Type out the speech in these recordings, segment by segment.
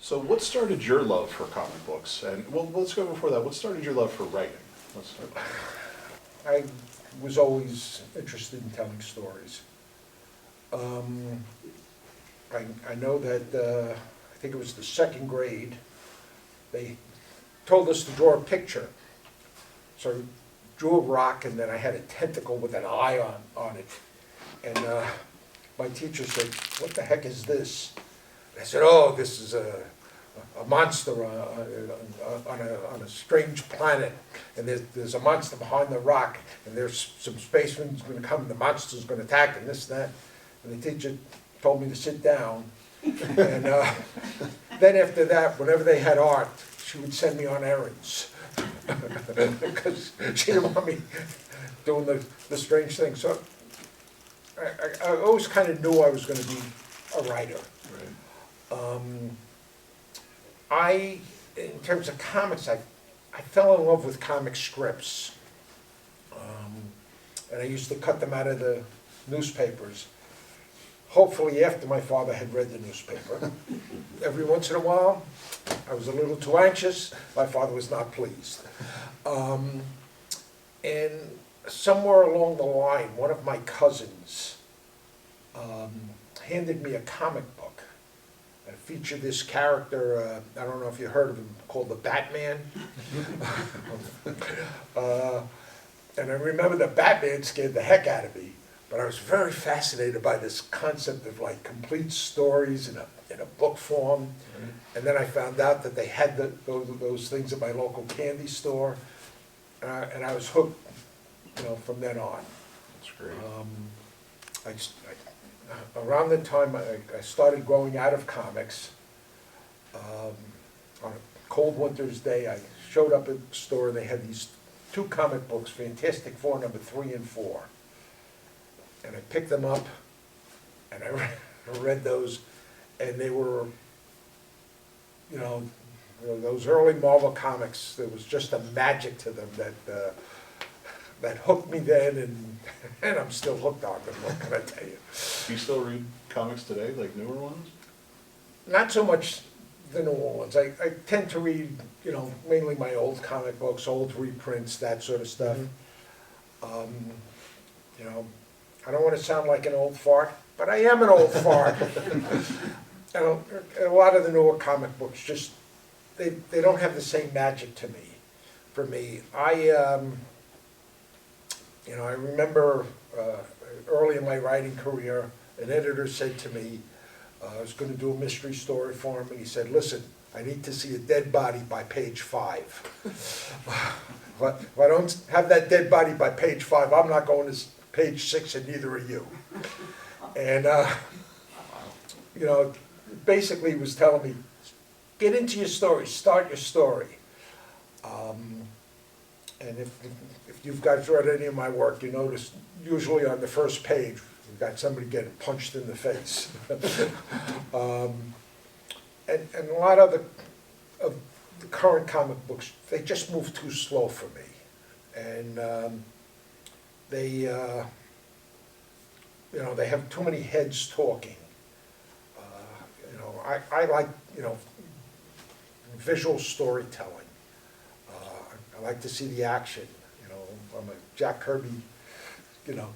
So what started your love for comic books? And well, let's go before that. What started your love for writing? Let's start there. I was always interested in telling stories. I know that, I think it was the second grade, they told us to draw a picture. So I drew a rock, and then I had a tentacle with an eye on it. And my teacher said, "What the heck is this?" I said, "Oh, this is a monster on a strange planet, and there's a monster behind the rock, and there's some spacemen going to come, and the monster's going to attack, and this and that." And the teacher told me to sit down. And then after that, whenever they had art, she would send me on errands because she didn't want me doing the strange thing. So I always kind of knew I was going to be a writer. Right. In terms of comics, I fell in love with comic strips. And I used to cut them out of the newspapers. Hopefully after my father had read the newspaper. Every once in a while, I was a little too anxious. My father was not pleased. And somewhere along the line, one of my cousins handed me a comic book. It featured this character, I don't know if you heard of him, called the Batman. And I remember the Batman scared the heck out of me, but I was very fascinated by this concept of like complete stories in a book form. Right. And then I found out that they had those things at my local candy store, and I was hooked, from then on. That's great. Around the time I started growing out of comics, on a cold winter's day, I showed up at the store, and they had these two comic books, Fantastic Four number 3 and 4. And I picked them up, and I read those, and they were, those early Marvel comics, there was just a magic to them that hooked me then, and I'm still hooked on them, what can I tell you? Do you still read comics today, like newer ones? Not so much the newer ones. I tend to read, mainly my old comic books, old reprints, that sort of stuff. I don't want to sound like an old fart, but I am an old fart. And a lot of the newer comic books just, they don't have the same magic to me. For me, I remember early in my writing career, an editor said to me, I was going to do a mystery story for him, and he said, "Listen, I need to see a dead body by page 5. If I don't have that dead body by page 5, I'm not going to page 6, and neither are you." And, basically he was telling me, get into your story, start your story. And if you guys read any of my work, you notice usually on the first page, we've got somebody getting punched in the face. And a lot of the current comic books, they just move too slow for me. And they have too many heads talking. I like, visual storytelling. I like to see the action. I'm a Jack Kirby,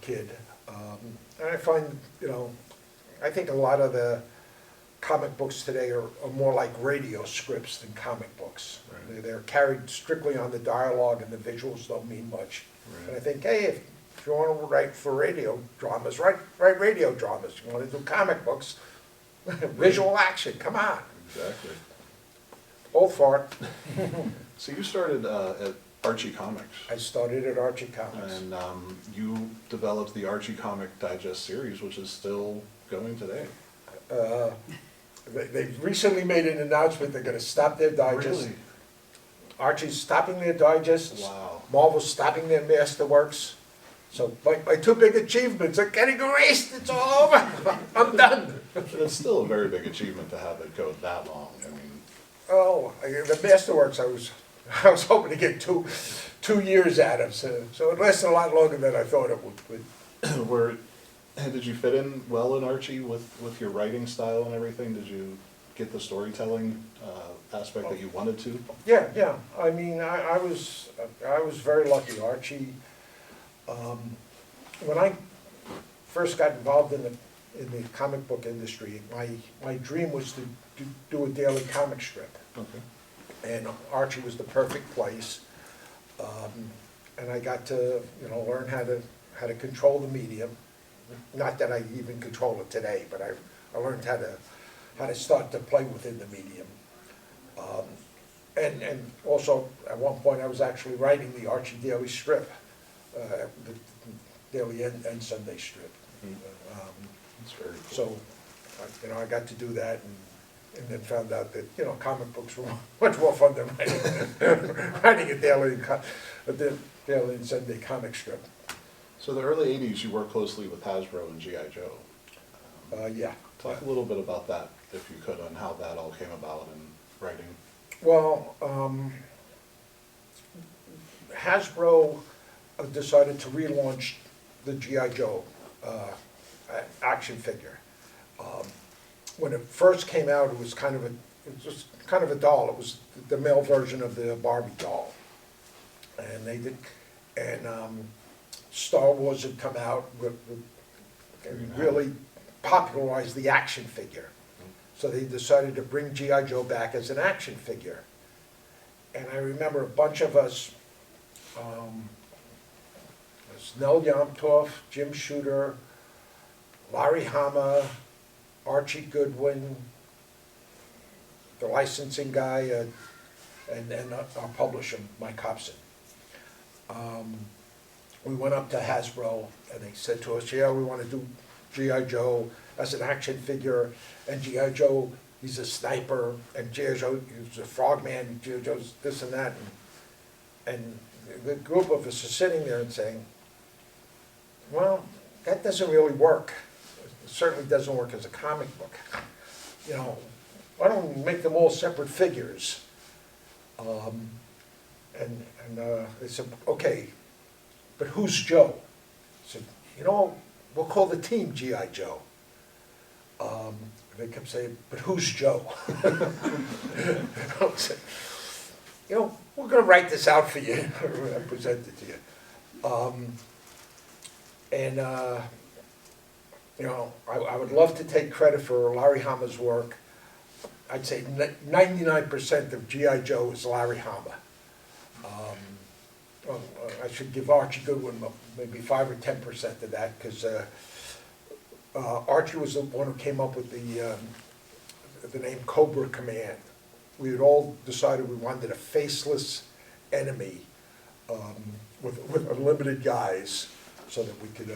kid. And I find, I think a lot of the comic books today are more like radio scripts than comic books. Right. They're carried strictly on the dialogue, and the visuals don't mean much. Right. And I think, hey, if you want to write for radio dramas, write radio dramas. You want to do comic books, visual action, come on. Exactly. Old fart. So you started at Archie Comics. I started at Archie Comics. And you developed the Archie Comic Digest series, which is still going today. They've recently made an announcement they're going to stop their digest. Really? Archie's stopping their digests. Wow. Marvel's stopping their Masterworks. So my two big achievements are getting erased. It's all over. I'm done. It's still a very big achievement to have it go that long. I mean, The Masterworks, I was hoping to get two years out of, so it lasted a lot longer than I thought it would. did you fit in well in Archie with your writing style and everything? Did you get the storytelling aspect that you wanted to? Yeah, yeah. I mean, I was very lucky. Archie, when I first got involved in the comic book industry, my dream was to do a daily comic strip. Okay. And Archie was the perfect place. And I got to, learn how to control the medium. Not that I even control it today, but I learned how to start to play within the medium. And also, at one point, I was actually writing the Archie Daily strip, the daily and Sunday strip. That's very cool. So, I got to do that, and then found out that, comic books were much more fun than writing a daily and Sunday comic strip. So the early 80s, you worked closely with Hasbro and G.I. Joe. Yeah. Talk a little bit about that, if you could, on how that all came about in writing. Well, Hasbro decided to relaunch the G.I. Joe action figure. When it first came out, it was kind of a doll. It was the male version of the Barbie doll, and Star Wars had come out and really popularized the action figure. So they decided to bring G.I. Joe back as an action figure. And I remember a bunch of us, Nell Yomtov, Jim Shooter, Larry Hama, Archie Goodwin, the licensing guy, and our publisher, Mike Hobson. We went up to Hasbro and they said to us, yeah, we want to do G.I. Joe as an action figure, and G.I. Joe, he's a sniper, and G.I. Joe, he's a frogman, G.I. Joe's this and that. And the group of us are sitting there and saying, well, that doesn't really work. It certainly doesn't work as a comic book. Why don't we make them all separate figures? And they said, okay, but who's Joe? I said, we'll call the team G.I. Joe. They kept saying, but who's Joe? I said, we're going to write this out for you and present it to you. I would love to take credit for Larry Hama's work. I'd say 99% of G.I. Joe is Larry Hama. I should give Archie Goodwin maybe 5 or 10% of that, because Archie was the one who came up with the name Cobra Command. We had all decided we wanted a faceless enemy with unlimited guys, so that we could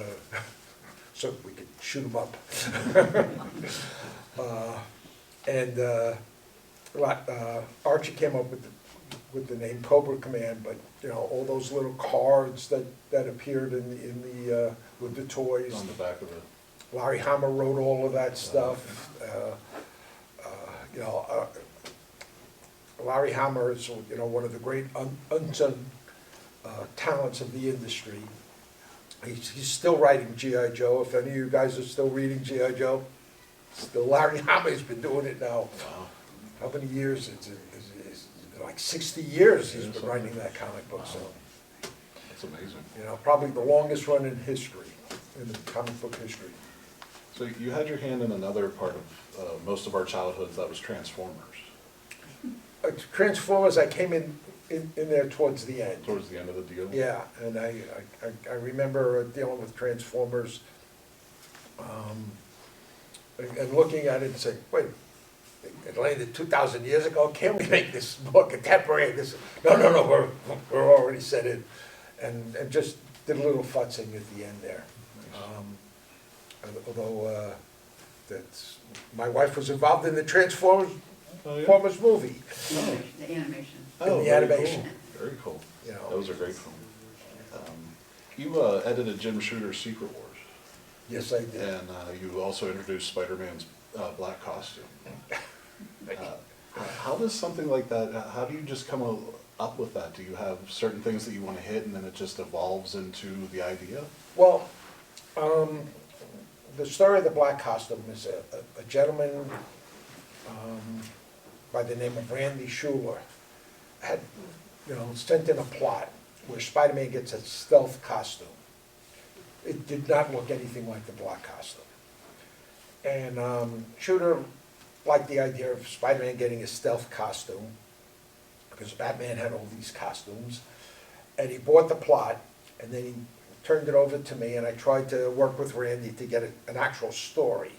shoot them up. Archie came up with the name Cobra Command, but all those little cards that appeared with the toys. On the back of it. Larry Hama wrote all of that stuff. Larry Hama is one of the great unsung talents of the industry. He's still writing G.I. Joe. If any of you guys are still reading G.I. Joe, still Larry Hama's been doing it now. Wow. How many years? It's like 60 years he's been writing that comic book. So That's amazing. Probably the longest run in history, in the comic book history. So you had your hand in another part of most of our childhoods, that was Transformers. Transformers, I came in there towards the end. Towards the end of the deal? Yeah, and I remember dealing with Transformers and looking at it and saying, wait, it landed 2,000 years ago, can't we make this more contemporary? No, we're already set in. And just did a little futzing at the end there. Although my wife was involved in the Transformers movie. Oh. The animation. In the animation. Very cool. You know. Those are great films. You edited Jim Shooter's Secret Wars. Yes, I did. And you also introduced Spider-Man's black costume. How does something like that, how do you just come up with that? Do you have certain things that you want to hit and then it just evolves into the idea? Well, the story of the black costume is a gentleman by the name of Randy Schuler had, sent in a plot where Spider-Man gets a stealth costume. It did not look anything like the black costume. And Schuler liked the idea of Spider-Man getting a stealth costume, because Batman had all these costumes, and he bought the plot, and then he turned it over to me, and I tried to work with Randy to get an actual story.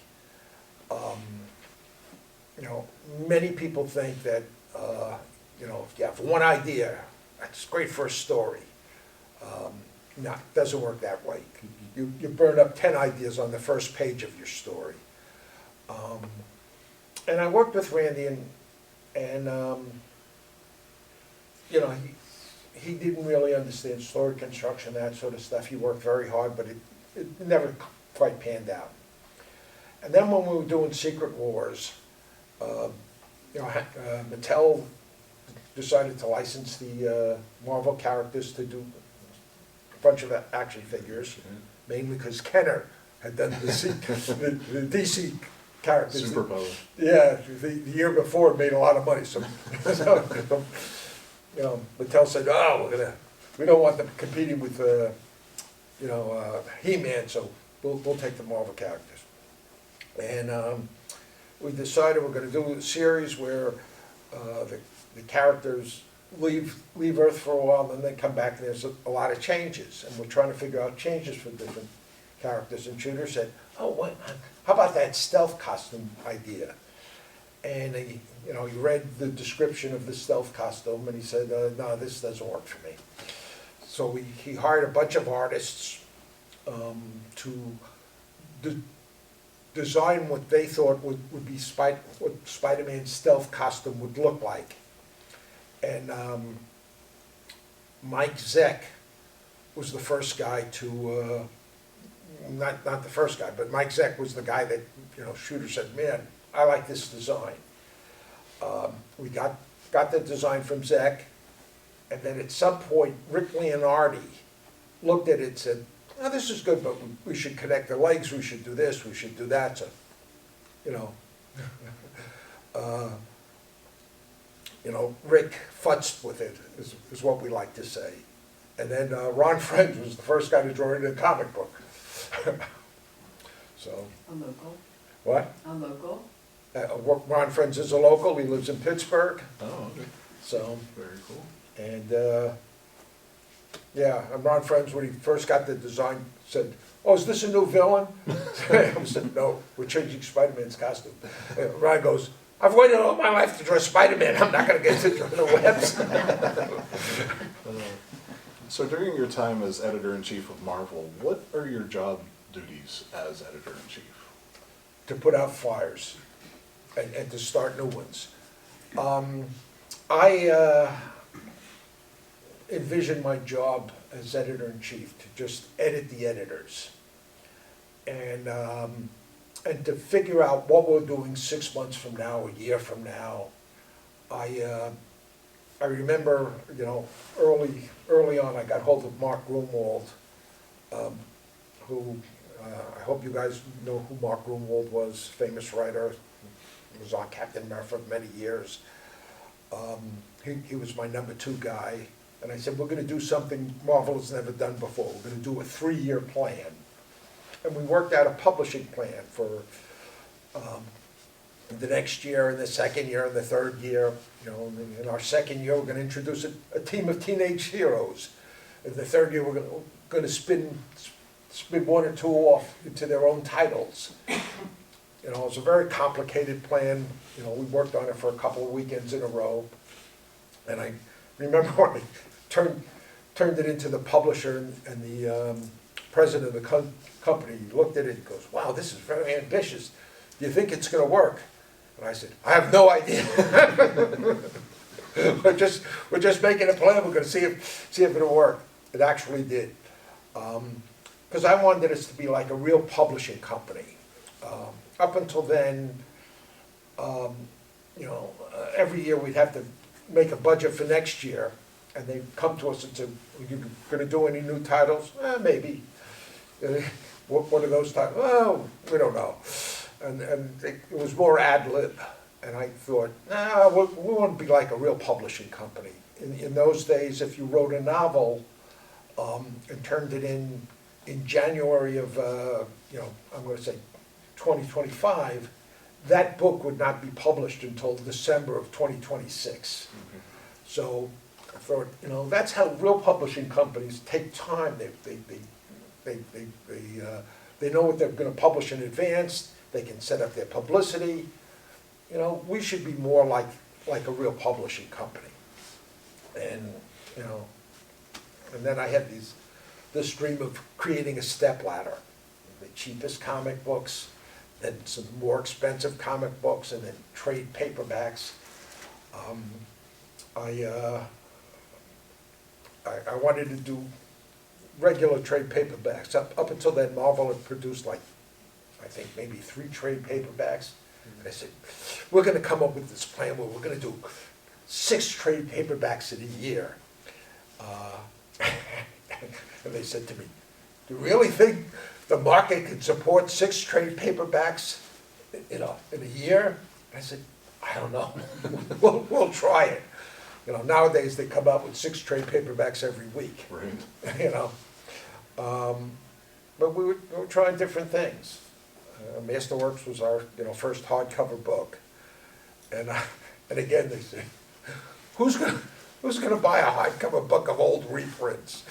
Many people think that, if you have one idea, that's great for a story. No, it doesn't work that way. You burn up 10 ideas on the first page of your story. And I worked with Randy, and he didn't really understand story construction, that sort of stuff. He worked very hard, but it never quite panned out. And then when we were doing Secret Wars, Mattel decided to license the Marvel characters to do a bunch of action figures, mainly because Kenner had done the DC characters. Superpower. Yeah, the year before it made a lot of money, so Mattel said, we don't want them competing with, He-Man, so we'll take the Marvel characters. And we decided we're gonna do a series where the characters leave Earth for a while, and then they come back, and there's a lot of changes, and we're trying to figure out changes for different characters. And Shooter said, how about that stealth costume idea? And he read the description of the stealth costume, and he said, no, this doesn't work for me. So he hired a bunch of artists to design what they thought would be what Spider-Man's stealth costume would look like. And Mike Zeck was the first guy to, not the first guy, but Mike Zeck was the guy that, Shooter said, man, I like this design. We got the design from Zeck, and then at some point, Rick Leonardi looked at it and said, oh, this is good, but we should connect the legs, we should do this, we should do that. So, Rick futzed with it, is what we like to say. And then Ron Frenz was the first guy to draw it in a comic book. So. A local? What? A local? Ron Frenz is a local, he lives in Pittsburgh. Oh, okay. So. Very cool. And and Ron Frenz, when he first got the design, said, oh, is this a new villain? I said, no, we're changing Spider-Man's costume. And Ron goes, I've waited all my life to draw Spider-Man, I'm not going to get to draw the webs. So during your time as editor-in-chief of Marvel, what are your job duties as editor-in-chief? To put out fires and to start new ones. I envision my job as editor-in-chief to just edit the editors and to figure out what we're doing 6 months from now, a year from now. I remember, early on, I got hold of Mark Grunwald, who I hope you guys know who Mark Grunwald was, famous writer, was on Captain America for many years. He was my number 2 guy, and I said, we're going to do something Marvel has never done before. We're going to do a 3-year plan. And we worked out a publishing plan for the next year, and the second year, and the third year. In our second year, we're going to introduce a team of teenage heroes. In the third year, we're going to spin 1 or 2 off into their own titles. It was a very complicated plan. We worked on it for a couple of weekends in a row. And I remember when I turned it into the publisher, and the president of the company looked at it and goes, wow, this is very ambitious. Do you think it's going to work? And I said, I have no idea. we're just making a plan. We're going to see if it'll work. It actually did. Because I wanted us to be like a real publishing company. Up until then, every year we'd have to make a budget for next year, and they'd come to us and say, are you going to do any new titles? Maybe. What are those titles? Oh, we don't know. And it was more ad lib. And I thought, nah, we want to be like a real publishing company. In those days, if you wrote a novel and turned it in January of, I'm going to say 2025, that book would not be published until December of 2026. So I thought, that's how real publishing companies take time. They know what they're going to publish in advance. They can set up their publicity. We should be more like a real publishing company. And and then I had this dream of creating a stepladder, the cheapest comic books, then some more expensive comic books, and then trade paperbacks. I wanted to do regular trade paperbacks. Up until then, Marvel had produced I think maybe 3 trade paperbacks. And I said, we're going to come up with this plan where we're going to do 6 trade paperbacks in a year. And they said to me, do you really think the market can support 6 trade paperbacks in a year? I said, I don't know. We'll try it. Nowadays they come out with 6 trade paperbacks every week. Right. But we were trying different things. Masterworks was our first hardcover book, and again they said, who's gonna buy a hardcover book of old reprints?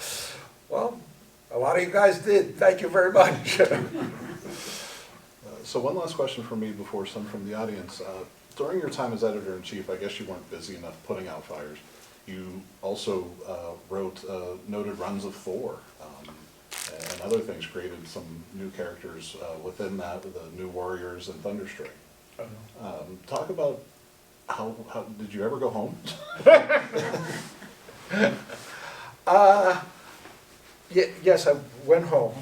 Well, a lot of you guys did. Thank you very much. So one last question for me before some from the audience. During your time as editor-in-chief, I guess you weren't busy enough putting out fires. You also wrote noted runs of Thor and other things, created some new characters within that, the New Warriors and Thunderstrike. Talk about how did you ever go home? Yes, I went home.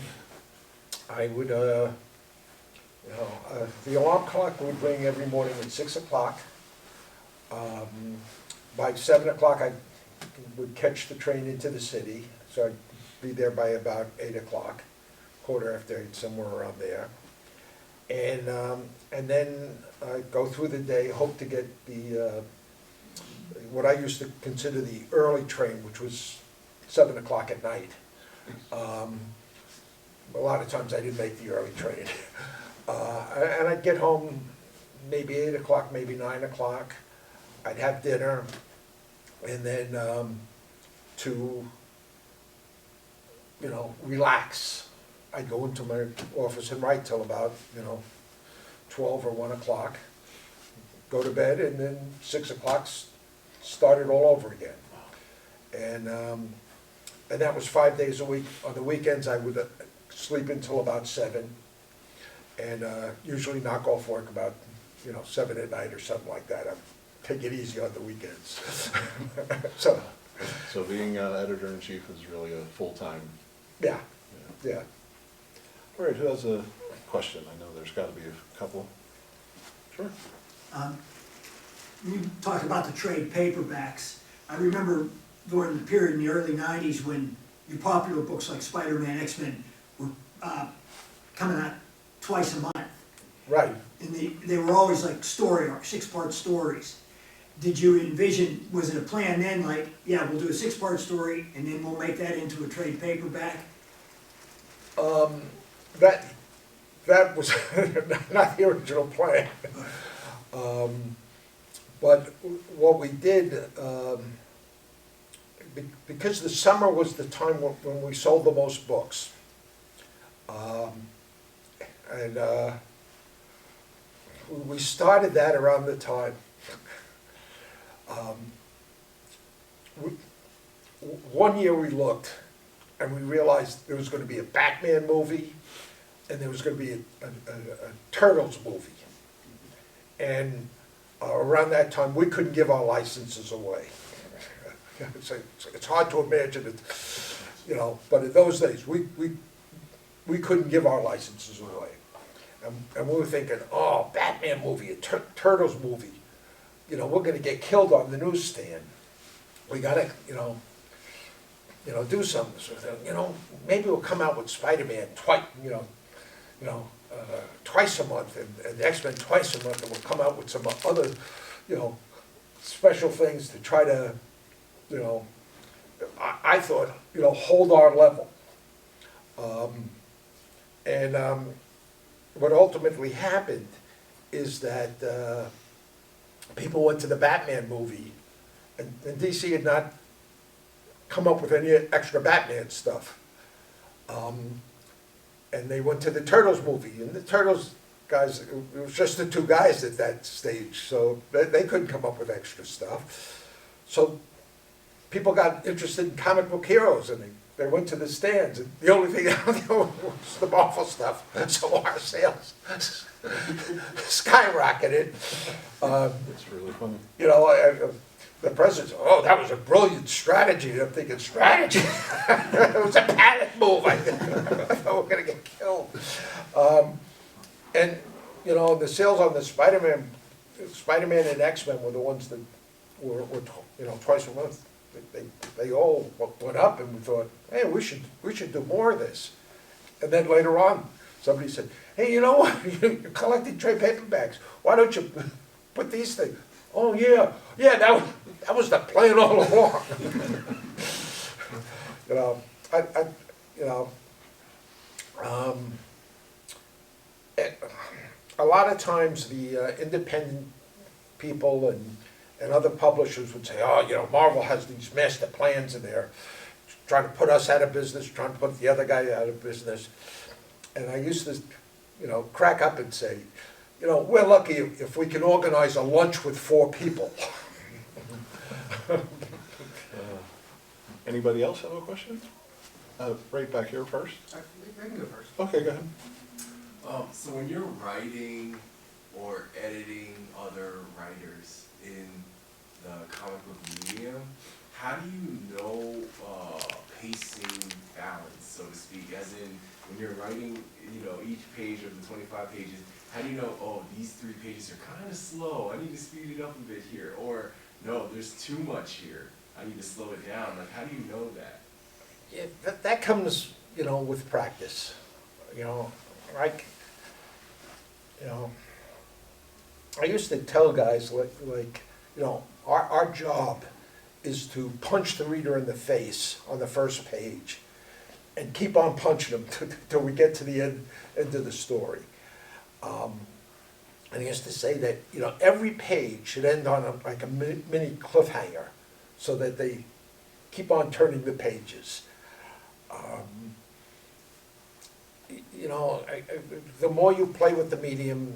I would, the alarm clock would ring every morning at 6 o'clock. By 7 o'clock, I would catch the train into the city, so I'd be there by about 8 o'clock, 8:15, somewhere around there. And then I'd go through the day, hope to get the, what I used to consider the early train, which was 7 o'clock at night. A lot of times I didn't make the early train. And I'd get home maybe 8 o'clock, maybe 9 o'clock. I'd have dinner, and then to, relax, I'd go into my office and write till about, 12 or 1 o'clock, go to bed, and then 6 o'clock start it all over again. And that was 5 days a week. On the weekends, I would sleep until about 7, and usually knock off work about 7 at night or something like that. I'd take it easy on the weekends. So being editor-in-chief is really a full-time. Yeah. All right, who has a question? I know there's got to be a couple. Sure. You talked about the trade paperbacks. I remember during the period in the early 90s when your popular books like Spider-Man, X-Men were coming out twice a month. Right. And they were always like story arcs, 6-part stories. Did you envision, was it a plan then, like, yeah, we'll do a 6-part story and then we'll make that into a trade paperback? That was not the original plan. But what we did, because the summer was the time when we sold the most books, and we started that around the time. One year we looked, and we realized there was going to be a Batman movie, and there was going to be a Turtles movie. And around that time, we couldn't give our licenses away. It's hard to imagine it, but in those days, we couldn't give our licenses away. And we were thinking, oh, Batman movie, a Turtles movie, we're going to get killed on the newsstand. We got to, do something. So, maybe we'll come out with Spider-Man twice, twice a month, and X-Men twice a month, and we'll come out with some other, special things to try to, I thought, hold our level. What ultimately happened is that people went to the Batman movie, and DC had not come up with any extra Batman stuff. And they went to the Turtles movie, and the Turtles guys, it was just the two guys at that stage, so they couldn't come up with extra stuff. So people got interested in comic book heroes, and they went to the stands, and the only thing was the Marvel stuff, so our sales skyrocketed. It's really funny. The president said, "Oh, that was a brilliant strategy." And I'm thinking, strategy? It was a panic move. I thought we were going to get killed. The sales on the Spider-Man and X-Men were the ones that were twice a month. They all went up, and we thought, hey, we should do more of this. And then later on, somebody said, hey, you know what? You're collecting trade paperbacks. Why don't you put these things? Oh yeah, that was the plan all along. A lot of times the independent people and other publishers would say, oh, Marvel has these master plans and they're trying to put us out of business, trying to put the other guy out of business. And I used to, crack up and say, we're lucky if we can organize a lunch with 4 people. Anybody else have a question? Right back here first. I can go first. Okay, go ahead. So when you're writing or editing other writers in the comic book medium, how do you know pacing balance, so to speak? As in, when you're writing, each page of the 25 pages, how do you know, oh, these 3 pages are kind of slow, I need to speed it up a bit here, or no, there's too much here, I need to slow it down? Like, how do you know that? Yeah, that comes, with practice. I used to tell guys our job is to punch the reader in the face on the first page and keep on punching them till we get to the end of the story. And he used to say that, every page should end on a mini cliffhanger so that they keep on turning the pages. The more you play with the medium,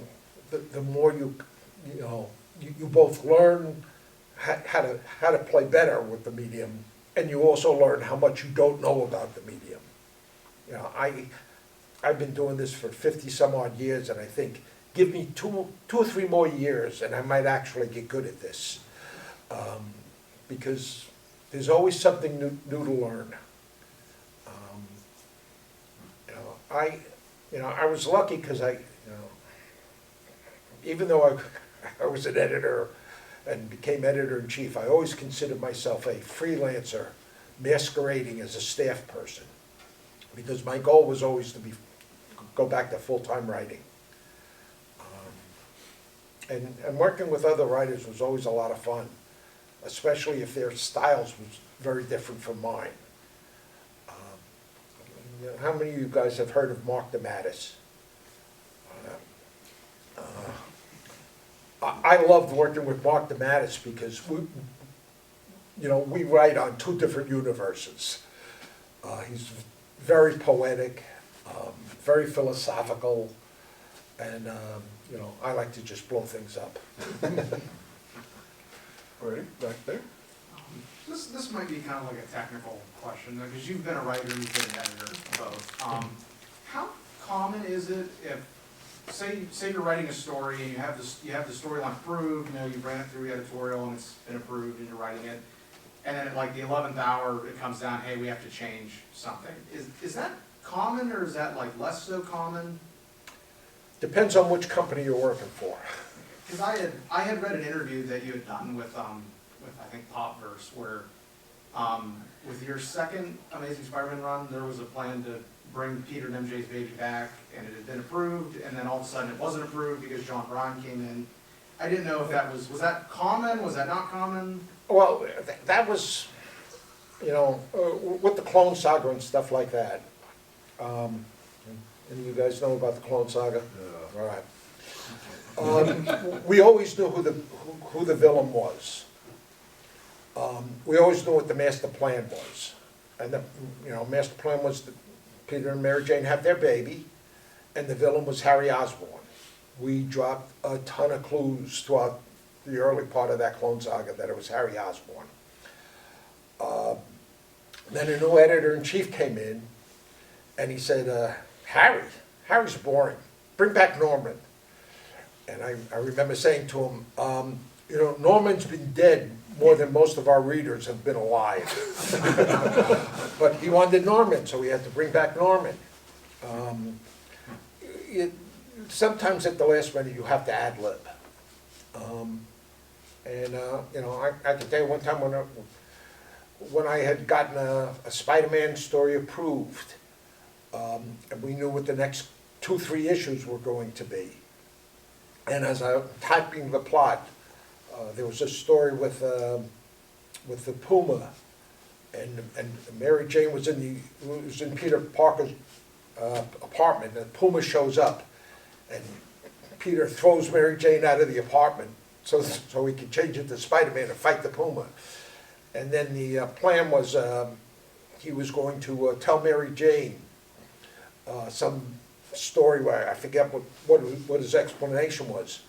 the more you both learn how to play better with the medium, and you also learn how much you don't know about the medium. I've been doing this for 50 some odd years, and I think, give me 2 or 3 more years and I might actually get good at this. Because there's always something new to learn. I was lucky because even though I was an editor and became editor-in-chief, I always considered myself a freelancer masquerading as a staff person, because my goal was always to go back to full-time writing. And working with other writers was always a lot of fun, especially if their styles was very different from mine. How many of you guys have heard of Mark DeMatteis? I loved working with Mark DeMatteis because we write on 2 different universes. He's very poetic, very philosophical, and I like to just blow things up. All right, back there. This might be kind of like a technical question, because you've been a writer and you've been an editor both. How common is it if, say you're writing a story and you have the storyline approved, you've ran it through editorial and it's been approved and you're writing it, and then at like the 11th hour it comes down, hey, we have to change something. Is that common, or is that like less so common? Depends on which company you're working for. Because I had read an interview that you had done with I think Popverse, where with your second Amazing Spider-Man run, there was a plan to bring Peter and MJ's baby back, and it had been approved, and then all of a sudden it wasn't approved because John Bryan came in. I didn't know if that was that common, was that not common? Well, that was, you know, with the Clone Saga and stuff like that. Any of you guys know about the Clone Saga? All right. We always knew who the villain was. We always knew what the master plan was. And the, you know, master plan was that Peter and Mary Jane have their baby, and the villain was Harry Osborn. We dropped a ton of clues throughout the early part of that Clone Saga that it was Harry Osborn. Then a new editor-in-chief came in, and he said, Harry's boring. Bring back Norman. And I remember saying to him, you know, Norman's been dead more than most of our readers have been alive. But he wanted Norman, so we had to bring back Norman. Sometimes at the last minute you have to ad-lib. You know, I can tell you one time when I had gotten a Spider-Man story approved, and we knew what the next 2-3 issues were going to be. And as I was typing the plot, there was a story with the Puma, and Mary Jane was in Peter Parker's apartment, and Puma shows up, and Peter throws Mary Jane out of the apartment so he could change it to Spider-Man and fight the Puma. And then the plan was he was going to tell Mary Jane some story where I forget what his explanation was.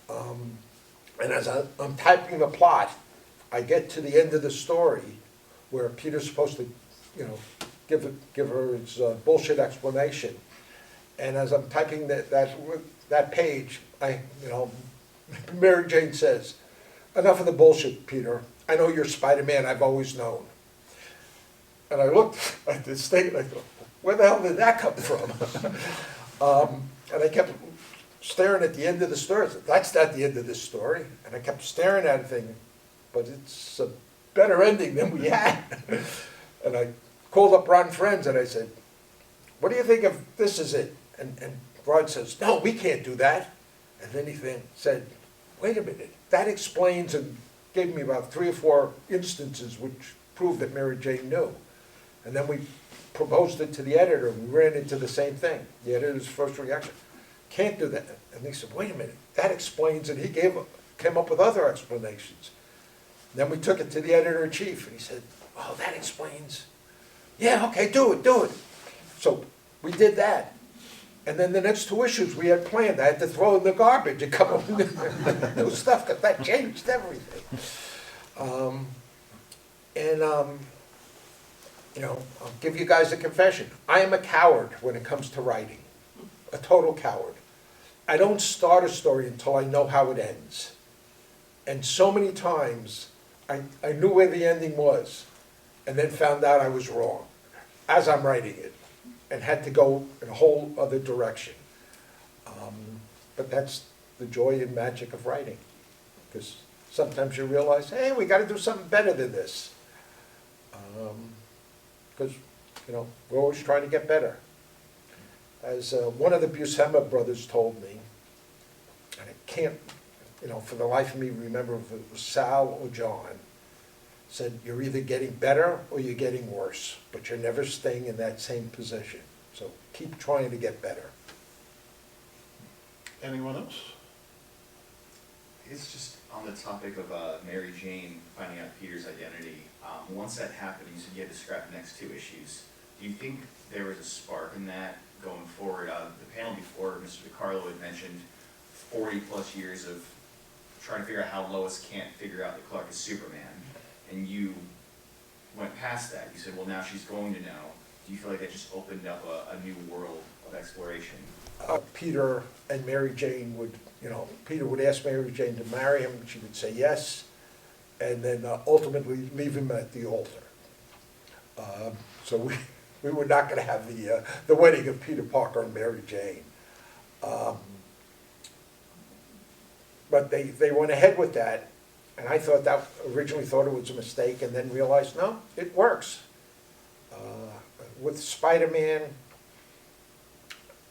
And as I'm typing the plot, I get to the end of the story where Peter's supposed to, you know, give her his bullshit explanation. And as I'm typing that page, you know, Mary Jane says, "Enough of the bullshit, Peter. I know you're Spider-Man, I've always known." And I looked at this thing and I thought, where the hell did that come from? And I kept staring at the end of the story. I said, that's not the end of this story. And I kept staring at it thinking, but it's a better ending than we had. And I called up Ron Friends and I said, what do you think of this is it? And Rod says, no, we can't do that. And then he said, wait a minute, that explains, and gave me about 3 or 4 instances which proved that Mary Jane knew. And then we proposed it to the editor, and we ran into the same thing. The editor's first reaction, can't do that. And he said, wait a minute, that explains, and he came up with other explanations. Then we took it to the editor-in-chief, and he said, oh, that explains. Yeah, okay, do it. So we did that. And then the next 2 issues we had planned, I had to throw in the garbage and come up with new stuff, because that changed everything. You know, I'll give you guys a confession. I am a coward when it comes to writing, a total coward. I don't start a story until I know how it ends. And so many times, I knew where the ending was, and then found out I was wrong as I'm writing it, and had to go in a whole other direction. But that's the joy and magic of writing, because sometimes you realize, hey, we got to do something better than this. Because, you know, we're always trying to get better. As one of the Buscema brothers told me, and I can't, you know, for the life of me remember if it was Sal or John, said, you're either getting better or you're getting worse, but you're never staying in that same position. So keep trying to get better. Anyone else? It's just on the topic of Mary Jane finding out Peter's identity. Once that happened, you said you had to scrap the next 2 issues. Do you think there was a spark in that going forward? The panel before, Mr. DiCarlo had mentioned 40+ years of trying to figure out how Lois can't figure out that Clark is Superman, and you went past that. You said, well, now she's going to know. Do you feel like that just opened up a new world of exploration? Peter and Mary Jane would, you know, Peter would ask Mary Jane to marry him, she would say yes, and then ultimately leave him at the altar. So we were not going to have the wedding of Peter Parker and Mary Jane. But they went ahead with that, and I originally thought it was a mistake, and then realized, no, it works. With Spider-Man,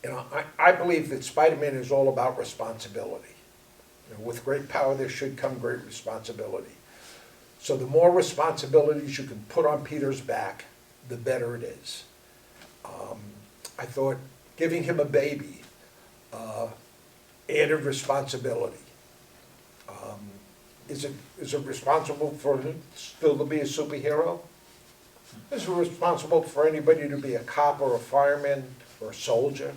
You know, I believe that Spider-Man is all about responsibility. You know, with great power, there should come great responsibility. So the more responsibilities you can put on Peter's back, the better it is. I thought giving him a baby added responsibility. Is it responsible for him still to be a superhero? Is it responsible for anybody to be a cop or a fireman or a soldier?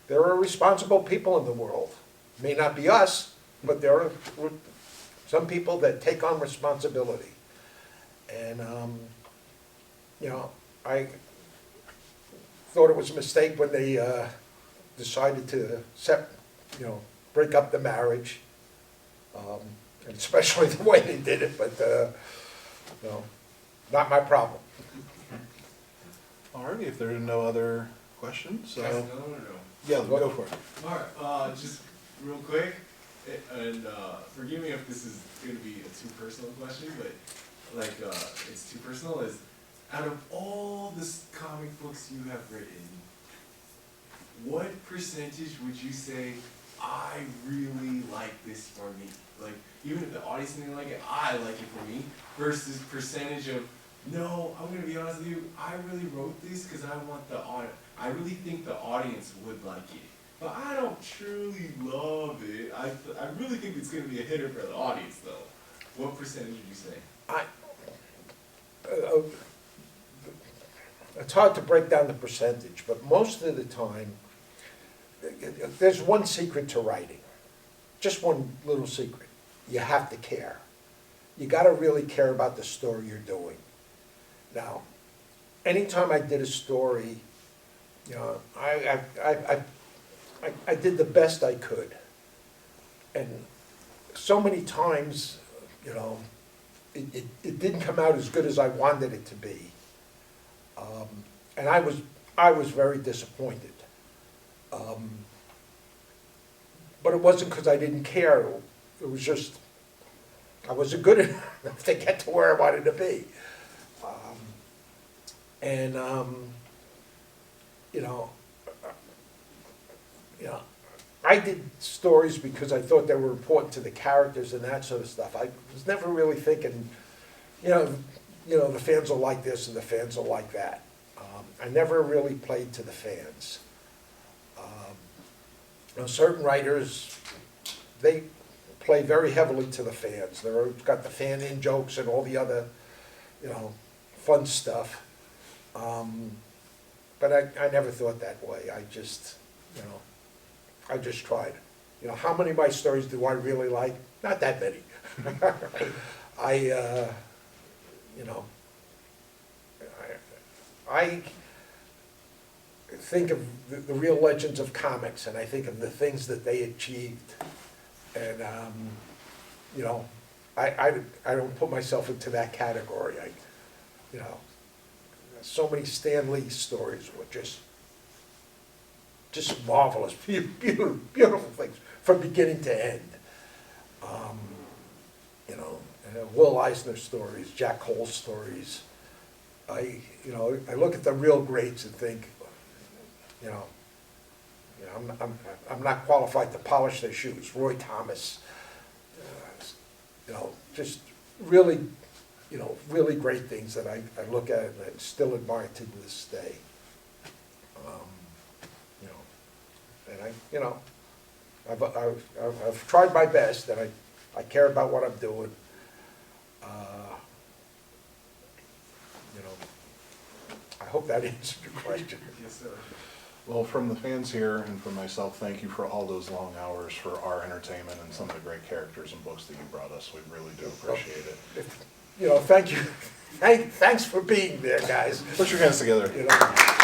There are responsible people in the world. May not be us, but there are some people that take on responsibility. And, you know, I thought it was a mistake when they decided to break up the marriage. And especially the way they did it, but, you know, not my problem. All righty, if there are no other questions, No. yeah, go for it. Alright, just real quick, and forgive me if this is gonna be a too personal question, but like, it's too personal, is out of all the comic books you have written, what percentage would you say, I really like this for me? Like, even if the audience didn't like it, I like it for me, versus percentage of, no, I'm gonna be honest with you, I really wrote this because I want the audience, I really think the audience would like it. But I don't truly love it. I really think it's gonna be a hitter for the audience though. What percentage would you say? It's hard to break down the percentage, but most of the time, there's one secret to writing. Just one little secret. You have to care. You gotta really care about the story you're doing. Now, anytime I did a story, you know, I did the best I could. And so many times, you know, it didn't come out as good as I wanted it to be. And I was very disappointed. But it wasn't because I didn't care. It was just, I wasn't good enough to get to where I wanted to be. You know, I did stories because I thought they were important to the characters and that sort of stuff. I was never really thinking, you know, the fans will like this and the fans will like that. I never really played to the fans. You know, certain writers, they play very heavily to the fans. They've got the fan-in jokes and all the other, you know, fun stuff. But I never thought that way. I just, you know, I just tried. You know, how many of my stories do I really like? Not that many. You know, I think of the real legends of comics, and I think of the things that they achieved. And, you know, I don't put myself into that category. You know, so many Stan Lee stories were just marvelous, beautiful, beautiful things from beginning to end. You know, Will Eisner stories, Jack Cole stories. You know, I look at the real greats and think, you know, I'm not qualified to polish their shoes. Roy Thomas, you know, just really, you know, really great things that I look at and I still admire to this day. You know, and you know, I've tried my best, and I care about what I'm doing. You know, I hope that answered your question. Yes, sir. Well, from the fans here and from myself, thank you for all those long hours for our entertainment and some of the great characters and books that you brought us. We really do appreciate it. You know, thank you. Thanks for being there, guys. Put your hands together. You know.